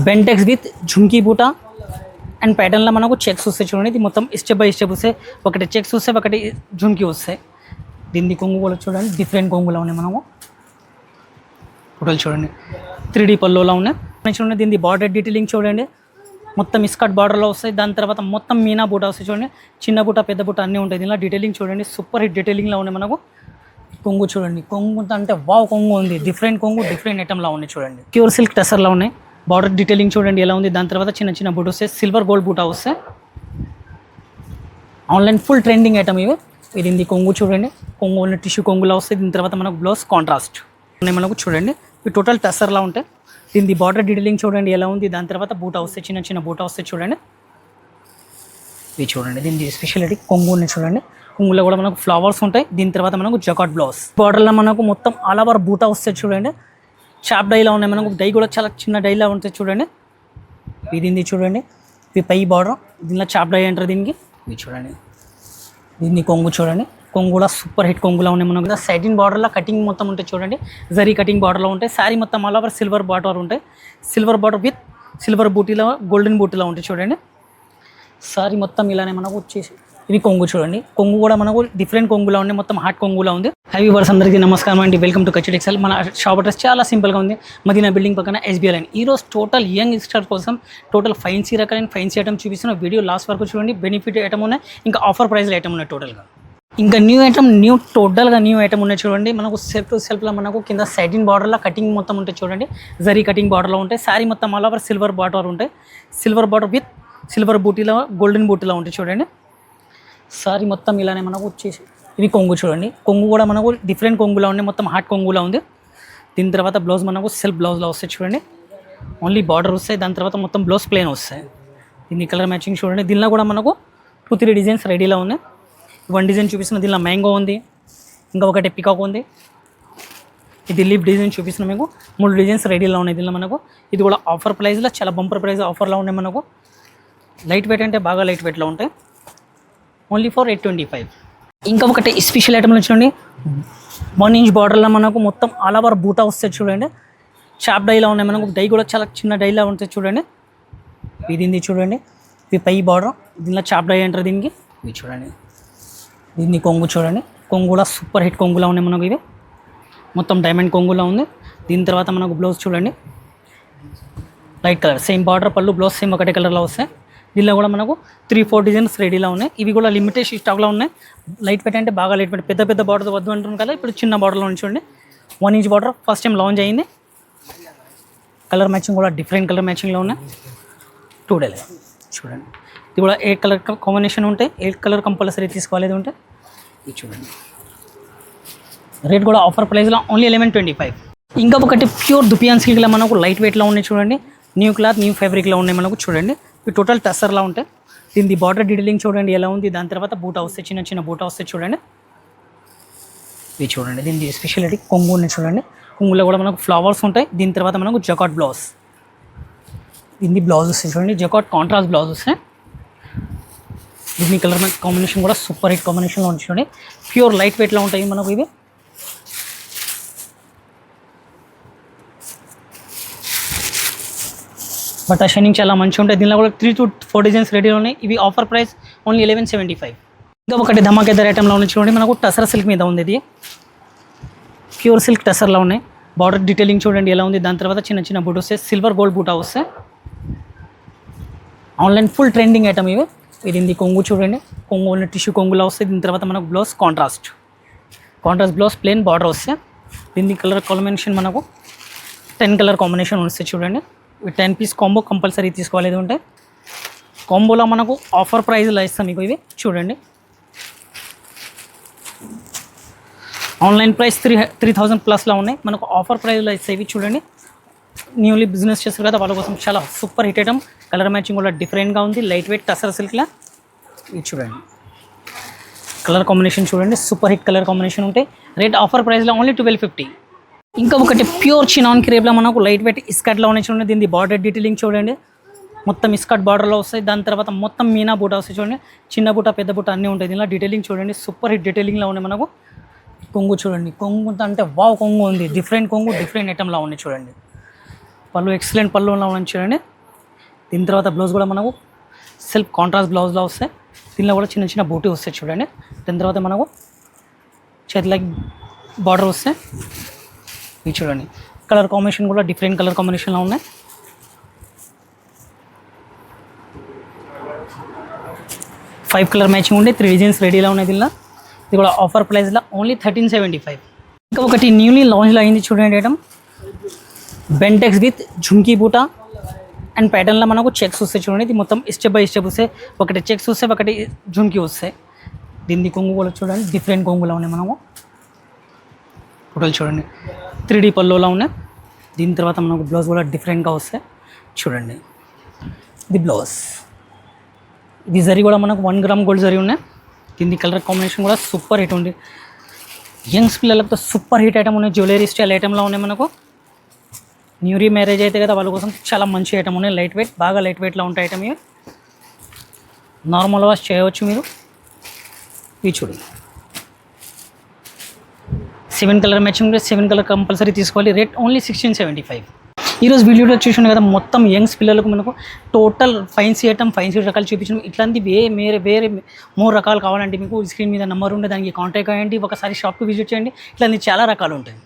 Bentex with jhumki బూటా and ప్యాటర్న్లో మనకు చెక్స్ వస్తాయి చూడండి. ఇది మొత్తం స్టెప్ బై స్టెప్ వస్తాయి. ఒకటి చెక్స్ వస్తాయి, ఒకటి జుమ్కీ వస్తాయి. దీన్ని కొంగు కూడా చూడండి, డిఫరెంట్ కొంగులో ఉన్నాయి. మనము టోటల్ చూడండి 3D పల్లోలా ఉన్నాయి చూడండి. దీన్ని బార్డర్ డీటెయిలింగ్ చూడండి, మొత్తం స్కర్ట్ బార్డర్లో వస్తాయి. దాని తర్వాత మొత్తం మీనా బూటా వస్తాయి చూడండి. చిన్న బూట పెద్ద బూట అన్నీ ఉంటాయి. దీనిలో డీటెయిలింగ్ చూడండి, సూపర్ హిట్ డీటెయిలింగ్లో ఉన్నాయి. మనకు కొంగు చూడండి, కొంగు అంటే వావ్ కొంగు ఉంది. డిఫరెంట్ కొంగు, డిఫరెంట్ ఐటమ్లా ఉన్నాయి చూడండి. ప్యూర్ సిల్క్ టెసర్లా ఉన్నాయి. బార్డర్ డీటెయిలింగ్ చూడండి ఎలా ఉంది. దాని తర్వాత చిన్న చిన్న బూట వస్తాయి, సిల్వర్ గోల్డ్ బూటా వస్తాయి. ఆన్లైన్ ఫుల్ ట్రెండింగ్ ఐటమ్ ఇవి. ఇది కొంగు చూడండి, కొంగు ఉన్న టిష్యూ కొంగులా వస్తాయి. దీని తర్వాత మనకు బ్లౌజ్ కాంట్రాస్ట్ ఉన్నాయి. మనకు చూడండి ఇవి టోటల్ టెసర్లా ఉంటాయి. దీని బార్డర్ డీటెయిలింగ్ చూడండి ఎలా ఉంది. దాని తర్వాత బూటా వస్తాయి, చిన్న చిన్న బూటా వస్తాయి చూడండి. ఇవి చూడండి దీని స్పెషాలిటీ కొంగు ఉన్నాయి చూడండి. కొంగులో కూడా మనకు ఫ్లవర్స్ ఉంటాయి. దీని తర్వాత మనకు జకాట్ బ్లౌజ్ బార్డర్లో మనకు మొత్తం ఆల్ ఓవర్ బూటా వస్తాయి చూడండి. చాప్ డైలా ఉన్నాయి. మనకు డై కూడా చాలా చిన్న డైలా ఉంటుంది చూడండి. ఇది చూడండి, ఇది పై బార్డర్. దీనిలో చాప్ డై అంటారు దీనికి. ఇది చూడండి, దీన్ని కొంగు చూడండి, కొంగు కూడా సూపర్ హిట్ కొంగులా ఉన్నాయి. మనకు సైటిన్ బార్డర్లో కటింగ్ మొత్తం ఉంటాయి చూడండి. జరీ కటింగ్ బార్డర్లో ఉంటాయి. శారీ మొత్తం ఆల్ ఓవర్ సిల్వర్ బార్డర్ ఉంటాయి. సిల్వర్ బార్డర్ విత్ సిల్వర్ బూటీలో గోల్డెన్ బూటీలో ఉంటాయి చూడండి. శారీ మొత్తం ఇలానే మనకు వచ్చేసి ఇది కొంగు చూడండి. కొంగు కూడా మనకు డిఫరెంట్ కొంగులా ఉంది, మొత్తం హాట్ కొంగులా ఉంది. హై వ్యూవర్స్ అందరికీ నమస్కారం అండి, వెల్కమ్ టు కచ్చి టెక్స్టైల్. మన షాప్ అడ్రస్ చాలా సింపుల్గా ఉంది, మదీనా బిల్డింగ్ పక్కన SBI లైన్. ఈరోజు టోటల్ యంగ్ స్టార్ కోసం టోటల్ ఫైన్సీ రకాలైన ఫైన్సీ ఐటమ్ చూపిస్తున్న. వీడియో లాస్ట్ వరకు చూడండి. బెనిఫిట్ ఐటమ్ ఉన్నాయి, ఇంకా ఆఫర్ ప్రైస్లో ఐటమ్ ఉన్నాయి టోటల్గా. ఇంకా టోటల్గా న్యూ ఐటమ్ ఉన్నాయి చూడండి. మనకు సెల్ఫ్ టు సెల్ఫ్లో మనకు కింద సైటిన్ బార్డర్లో కటింగ్ మొత్తం ఉంటాయి చూడండి. జరీ కటింగ్ బార్డర్లో ఉంటాయి. శారీ మొత్తం ఆల్ ఓవర్ సిల్వర్ బార్డర్ ఉంటాయి. సిల్వర్ బార్డర్ విత్ సిల్వర్ బూటీలో గోల్డెన్ బూటీలో ఉంటాయి చూడండి. సారీ మొత్తం ఇలానే మనకు వచ్చేసి ఇది కొంగు చూడండి. కొంగు కూడా మనకు డిఫరెంట్ కొంగులా ఉంది, మొత్తం హాట్ కొంగులా ఉంది. దీని తర్వాత బ్లౌజ్ మనకు సెల్ఫ్ బ్లౌజ్లో వస్తాయి చూడండి. ఓన్లీ బార్డర్ వస్తాయి. దాని తర్వాత మొత్తం బ్లౌజ్ ప్లెయిన్ వస్తాయి. దీన్ని కలర్ మ్యాచింగ్ చూడండి. దీనిలో కూడా మనకు 2-3 డిజైన్స్ రెడీలో ఉన్నాయి. వన్ డిజైన్ చూపిస్తున్న, దీనిలో మ్యాంగో ఉంది, ఇంకా ఒకటి పికాక్ ఉంది. ఇది లీప్ డిజైన్ చూపిస్తున్న. మీకు 3 డిజైన్స్ రెడీలో ఉన్నాయి దీనిలో మనకు. ఇది కూడా ఆఫర్ ప్రైస్లో, చాలా బంపర్ ప్రైస్ ఆఫర్లో ఉన్నాయి. మనకు లైట్ వెయిట్ అంటే బాగా లైట్ వెయిట్లో ఉంటాయి. Only for 825. ఇంకా ఒకటి స్పెషల్ ఐటమ్లో చూడండి, 1 ఇంచ్ బార్డర్లో మనకు మొత్తం ఆల్ ఓవర్ బూటా వస్తుంది చూడండి. చాప్ డైలా ఉన్నాయి. మనకు డై కూడా చాలా చిన్న డైలా ఉంటుంది చూడండి. ఇది చూడండి, ఇది పై బార్డర్. దీనిలో చాప్ డై అంటారు దీనికి. ఇది చూడండి, దీన్ని కొంగు చూడండి, కొంగు కూడా సూపర్ హిట్ కొంగులా ఉన్నాయి. మనకు ఇది మొత్తం డైమండ్ కొంగులా ఉంది. దీని తర్వాత మనకు బ్లౌజ్ చూడండి, లైట్ కలర్ సేమ్ బార్డర్, పళ్ళు బ్లౌజ్ సేమ్ ఒకటే కలర్లో వస్తాయి. దీనిలో కూడా మనకు 3-4 డిజైన్స్ రెడీలో ఉన్నాయి. ఇవి కూడా లిమిటెడ్ స్టాక్లో ఉన్నాయి. లైట్ వెయిట్ అంటే బాగా లైట్ వెయిట్, పెద్ద పెద్ద బార్డర్ వద్దు అంటున్నాం కదా. ఇప్పుడు చిన్న బార్డర్లో చూడండి, 1 inch border first time launch అయ్యింది. కలర్ మ్యాచింగ్ కూడా డిఫరెంట్ కలర్ మ్యాచింగ్లో ఉన్నాయి. 2 డేలు చూడండి. ఇది కూడా 8 కలర్ కాంబినేషన్ ఉంటాయి. 8 కలర్ కంపల్సరీ తీసుకోవాలి ఉంటే. ఇది చూడండి, రేట్ కూడా ఆఫర్ ప్రైస్లో ఓన్లీ 1125. ఇంకా ఒకటి ప్యూర్ దుపియాన్ సిల్క్లో మనకు లైట్ వెయిట్లో ఉన్నాయి చూడండి. న్యూ క్లాత్, న్యూ ఫ్యాబ్రిక్లో ఉన్నాయి మనకు చూడండి. ఇవి టోటల్ టెసర్లా ఉంటాయి. దీని బార్డర్ డీటెయిలింగ్ చూడండి ఎలా ఉంది. దాని తర్వాత బూటా వస్తాయి, చిన్న చిన్న బూటా వస్తాయి చూడండి. ఇది చూడండి, దీని స్పెషాలిటీ కొంగు ఉన్నాయి చూడండి. కొంగులో కూడా మనకు ఫ్లవర్స్ ఉంటాయి. దీని తర్వాత మనకు జకాట్ బ్లౌజ్. దీని బ్లౌజ్ వస్తాయి చూడండి, జకాట్ కాంట్రాస్ట్ బ్లౌజ్ వస్తాయి. దీని కలర్ కాంబినేషన్ కూడా సూపర్ హిట్ కాంబినేషన్లో ఉంది చూడండి. ప్యూర్ లైట్ వెయిట్లో ఉంటాయి మనకు ఇవి. బట్ ఆ షైనింగ్ చాలా మంచిగా ఉంటాయి. దీనిలో కూడా 3-4 డిజైన్స్ రెడీలో ఉన్నాయి. ఇవి ఆఫర్ ప్రైస్ ఓన్లీ 1175. ఇంకా ఒకటి ధమాకేదార్ ఐటెంలో ఉన్నాయి చూడండి. మనకు టసర్ సిల్క్ మీద ఉంది. ఇది ప్యూర్ సిల్క్ టసర్లో ఉన్నాయి. బార్డర్ డీటెయిలింగ్ చూడండి ఎలా ఉంది. దాని తర్వాత చిన్న చిన్న బూట్ వస్తాయి, సిల్వర్ గోల్డ్ బూటా వస్తాయి. ఆన్లైన్ ఫుల్ ట్రెండింగ్ ఐటమ్ ఇవి. ఇది కొంగు చూడండి, కొంగు ఉన్న టిష్యూ కొంగులా వస్తాయి. దీని తర్వాత మనకు blouse contrast blouse plain border వస్తాయి. దీని కలర్ కాంబినేషన్ మనకు 10 కలర్ కాంబినేషన్ వస్తాయి చూడండి. 10 పీస్ కాంబో కంపల్సరీ తీసుకోవాలి ఉంటే. కాంబోలో మనకు ఆఫర్ ప్రైస్లో ఇస్తాం మీకు. ఇవి చూడండి, ఆన్లైన్ ప్రైస్ 3000 ప్లస్లో ఉన్నాయి. మనకు ఆఫర్ ప్రైస్లో ఇస్తాయి ఇవి చూడండి. న్యూలీ బిజినెస్ చేస్తారు కదా వాళ్ళ కోసం చాలా super hit item. Colour matching కూడా డిఫరెంట్గా ఉంది. లైట్ వెయిట్ టసర్ సిల్క్లా. ఇది చూడండి, కలర్ కాంబినేషన్ చూడండి, సూపర్ హిట్ కలర్ కాంబినేషన్ ఉంటాయి. రేట్ ఆఫర్ ప్రైస్లో ఓన్లీ 1250. ఇంకా ఒకటి ప్యూర్ చినాన్ క్రేప్లో మనకు లైట్ వెయిట్ స్కర్ట్లో ఉన్నాయి చూడండి. దీని బార్డర్ డీటెయిలింగ్ చూడండి, మొత్తం స్కర్ట్ బార్డర్లో వస్తాయి. దాని తర్వాత మొత్తం మీనా బూటా వస్తాయి చూడండి. చిన్న బూట పెద్ద బూట అన్నీ ఉంటాయి. దీనిలో డీటెయిలింగ్ చూడండి, సూపర్ హిట్ డీటెయిలింగ్లో ఉన్నాయి. మనకు కొంగు చూడండి, కొంగు అంటే వావ్ కొంగు ఉంది. డిఫరెంట్ కొంగు, డిఫరెంట్ ఐటమ్లా ఉన్నాయి చూడండి. పళ్ళు ఎక్సలెంట్ పళ్ళు ఉన్న చూడండి. దీని తర్వాత బ్లౌజ్ కూడా మనకు సెల్ఫ్ కాంట్రాస్ట్ బ్లౌజ్లో వస్తాయి. దీనిలో కూడా చిన్న చిన్న బూటీ వస్తాయి చూడండి. దీని తర్వాత మనకు చేతిలోకి బార్డర్ వస్తాయి. ఇవి చూడండి, కలర్ కాంబినేషన్ కూడా డిఫరెంట్ కలర్ కాంబినేషన్లో ఉన్నాయి. ఫైవ్ కలర్ మ్యాచింగ్ ఉండే 3 డిజైన్స్ రెడీలో ఉన్నాయి దీనిలో. ఇది కూడా ఆఫర్ ప్రైస్లో ఓన్లీ 1375. ఇంకా ఒకటి న్యూలీ లాంచ్లో అయింది చూడండి ఐటమ్, బెంటెక్స్ విత్ ఝుమ్కీ బూటా అండ్ ప్యాటర్న్లో మనకు చెక్స్ వస్తాయి చూడండి. ఇది మొత్తం స్టెప్ బై స్టెప్ వస్తాయి. ఒకటి చెక్స్ వస్తాయి, ఒకటి ఝుమ్కీ వస్తాయి. దీన్ని కొంగు కూడా చూడండి, డిఫరెంట్ కొంగులో ఉన్నాయి మనము. టోటల్ చూడండి 3D పళ్ళులో ఉన్నాయి. దీని తర్వాత మనకు బ్లౌజ్ కూడా డిఫరెంట్గా వస్తాయి చూడండి. ఇది బ్లౌజ్. ఇది జరీ కూడా మనకు 1 గ్రామ్ గోల్డ్ జరీ ఉన్నాయి. దీని కలర్ కాంబినేషన్ కూడా సూపర్ హిట్ ఉంది. యంగ్స్ పిల్లలతో సూపర్ హిట్ ఐటమ్ ఉన్నాయి. జ్యువెలరీ స్టైల్ ఐటమ్లో ఉన్నాయి మనకు. న్యూరీ మ్యారేజ్ అయితే కదా వాళ్ళ కోసం చాలా మంచి ఐటమ్ ఉన్నాయి. లైట్ వెయిట్, బాగా లైట్ వెయిట్లో ఉంటాయి ఐటమ్. ఇవి నార్మల్ వాష్ చేయవచ్చు మీరు. ఇవి చూడండి 7 కలర్ మ్యాచింగ్, 7 కలర్ కంపల్సరీ తీసుకోవాలి. Rate only 1675. ఈరోజు వీడియోలో చూసాను కదా, మొత్తం యంగ్స్ పిల్లలకు మనకు టోటల్ ఫైన్సీ ఐటమ్, ఫైన్సీ రకాలు చూపించడం. ఇట్లాంటి వేరే 3 రకాలు కావాలంటే మీకు స్క్రీన్ మీద నెంబర్ ఉంటే దానికి కాంటాక్ట్ అయ్యండి. ఒకసారి షాప్కి విజిట్ చేయండి. ఇట్లాంటి చాలా రకాలు ఉంటాయి.